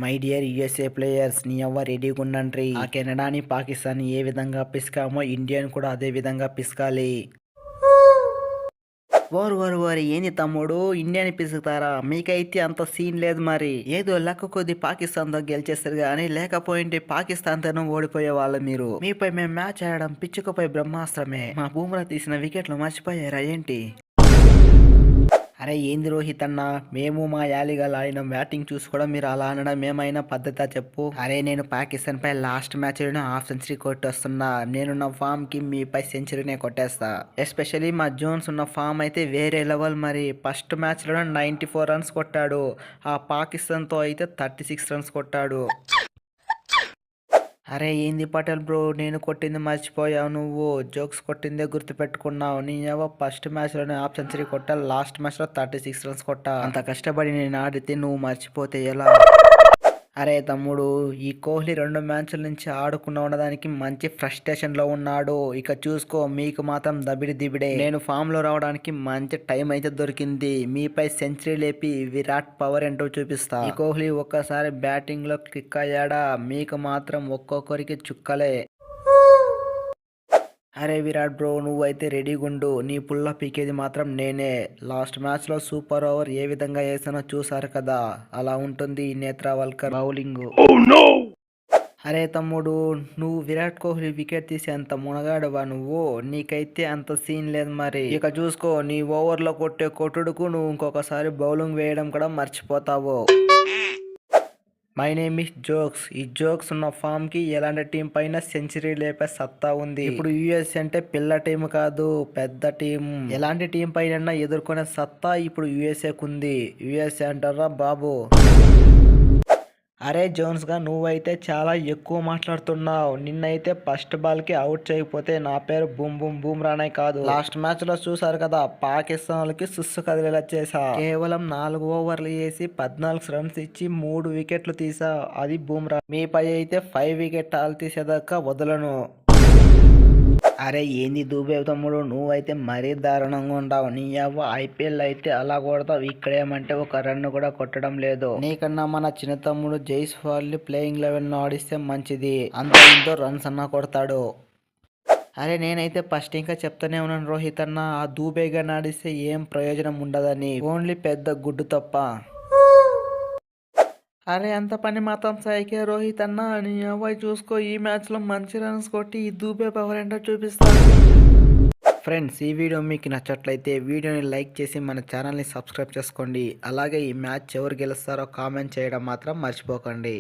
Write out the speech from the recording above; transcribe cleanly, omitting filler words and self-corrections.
My dear USA players, నీ అవ్వ రెడీగా ఉండండ్రి. ఆ కెనడాని పాకిస్తాన్ ఏ విధంగా పిసికామో ఇండియాని కూడా అదే విధంగా పిసకాలి. ఓరు ఏంది తమ్ముడు, ఇండియాని పిసుకుతారా? మీకైతే అంత సీన్ లేదు. మరి ఏదో లెక్క కొద్ది పాకిస్తాన్ తో గెలిచేస్తారు కానీ, లేకపోయింటే పాకిస్తాన్ తోనూ ఓడిపోయే వాళ్ళు మీరు. మీపై మేము మ్యాచ్ ఆడడం పిచ్చుకపై బ్రహ్మాస్త్రమే. మా బూమ్రా తీసిన వికెట్లు మర్చిపోయారా ఏంటి? అరే ఏంది రోహిత్ అన్న, మేము మా యాలిగల్ ఆడిన బ్యాటింగ్ చూసి కూడా మీరు అలా అనడం ఏమైనా పద్ధతా చెప్పు. అరే నేను పాకిస్తాన్ పై లాస్ట్ మ్యాచ్ లోనే హాఫ్ సెంచరీ కొట్టొస్తున్నా. నేనున్న ఫామ్ కి మీపై సెంచరీనే కొట్టేస్తా. ఎస్పెషల్లీ మా జోన్స్ ఉన్న ఫామ్ అయితే వేరే లెవెల్. మరి ఫస్ట్ మ్యాచ్ లోనే 94 రన్స్ కొట్టాడు. ఆ పాకిస్తాన్ తో అయితే 36 రన్స్ కొట్టాడు. అరే ఏంది పటేల్ బ్రో, నేను కొట్టింది మర్చిపోయావు. నువ్వు జోక్స్ కొట్టిందే గుర్తు పెట్టుకున్నావు. నీ ఏవో ఫస్ట్ మ్యాచ్ లోనే హాఫ్ సెంచరీ కొట్టా, లాస్ట్ మ్యాచ్ లో 36 రన్స్ కొట్టా. అంత కష్టపడి నేను ఆడితే నువ్వు మర్చిపోతే ఎలా? అరే తమ్ముడు, ఈ కోహ్లీ 2 మ్యాచ్ల నుంచి ఆడకుండా ఉండడానికి మంచి ఫ్రస్ట్రేషన్ లో ఉన్నాడు. ఇక చూసుకో, మీకు మాత్రం దబిడి దిబిడే. నేను ఫామ్ లో రావడానికి మంచి టైం అయితే దొరికింది. మీపై సెంచరీ లేపి విరాట్ పవర్ ఏంటో చూపిస్తా. ఈ కోహ్లీ ఒక్కసారి బ్యాటింగ్ లో క్లిక్ అయ్యాడా, మీకు మాత్రం ఒక్కొక్కరికి చుక్కలే. అరే విరాట్ బ్రో, నువ్వైతే రెడీగుండు. నీ పుల్ల పీకేది మాత్రం నేనే. లాస్ట్ మ్యాచ్ లో సూపర్ ఓవర్ ఏ విధంగా వేసానో చూసారు కదా, అలా ఉంటుంది నేత్రావల్కర్ బౌలింగ్. అరే తమ్ముడు, నువ్వు విరాట్ కోహ్లీ వికెట్ తీసేంత మునగాడువా నువ్వు? నీకైతే అంత సీన్ లేదు. మరి ఇక చూసుకో, నీ ఓవర్లో కొట్టే కొట్టుడుకు నువ్వు ఇంకొకసారి బౌలింగ్ వేయడం కూడా మర్చిపోతావు. My name is jokes. ఈ జోక్స్ ఉన్న ఫామ్ కి ఎలాంటి టీం పైన సెంచరీ లేపే సత్తా ఉంది. ఇప్పుడు యుఎస్ అంటే పిల్ల టీం కాదు, పెద్ద టీం. ఎలాంటి టీం పైన ఎదుర్కొనే సత్తా ఇప్పుడు యుఎస్ఏకుంది. యుఎస్ఏ అంటారా బాబు. అరే జోన్స్ గా, నువ్వైతే చాలా ఎక్కువ మాట్లాడుతున్నావు. నిన్నైతే ఫస్ట్ బాల్ కి అవుట్ చేయకపోతే నా పేరు బూమ్ బూమ్ బూమ్రానే కాదు. లాస్ట్ మ్యాచ్ లో చూసారు కదా, పాకిస్తాన్ వాళ్ళకి సుస్సు కదిలేలా చేసా. కేవలం 4 ఓవర్లు వేసి 14 రన్స్ ఇచ్చి 3 వికెట్లు తీసా. అది బూమ్రా. మీపై అయితే 5 వికెట్ తీసేదాకా వదలను. అరే ఏంది దూబే తమ్ముడు, నువ్వైతే మరీ దారుణంగా ఉంటావు. నీ అవ్వ ఐపీఎల్ అయితే అలా కొడతావు, ఇక్కడేమంటే ఒక రన్ను కూడా కొట్టడం లేదు. నీకన్నా మన చిన్న తమ్ముడు జైస్వాల్ ప్లేయింగ్ 11 ఆడిస్తే మంచిది. అంత ఇంతో రన్స్ అన్నా కొడతాడు. అరే నేనైతే ఫస్ట్ ఇంకా చెప్తానే ఉన్నాను రోహిత్ అన్న, ఆ దూబేగా ఆడిస్తే ఏం ప్రయోజనం ఉండదని, ఓన్లీ పెద్ద గుడ్డు తప్ప. అరే అంత పని మాత్రం సైకే రోహిత్ అన్న. నీ అవ్వాయి చూసుకో, ఈ మ్యాచ్ లో మంచి రన్స్ కొట్టి ఈ దూబే పవర్ ఏంటో చూపిస్తా. ఫ్రెండ్స్, ఈ వీడియో మీకు నచ్చట్లయితే వీడియోని లైక్ చేసి మన ఛానల్ని సబ్స్క్రైబ్ చేసుకోండి. అలాగే ఈ మ్యాచ్ ఎవరు గెలుస్తారో కామెంట్ చేయడం మాత్రం మర్చిపోకండి.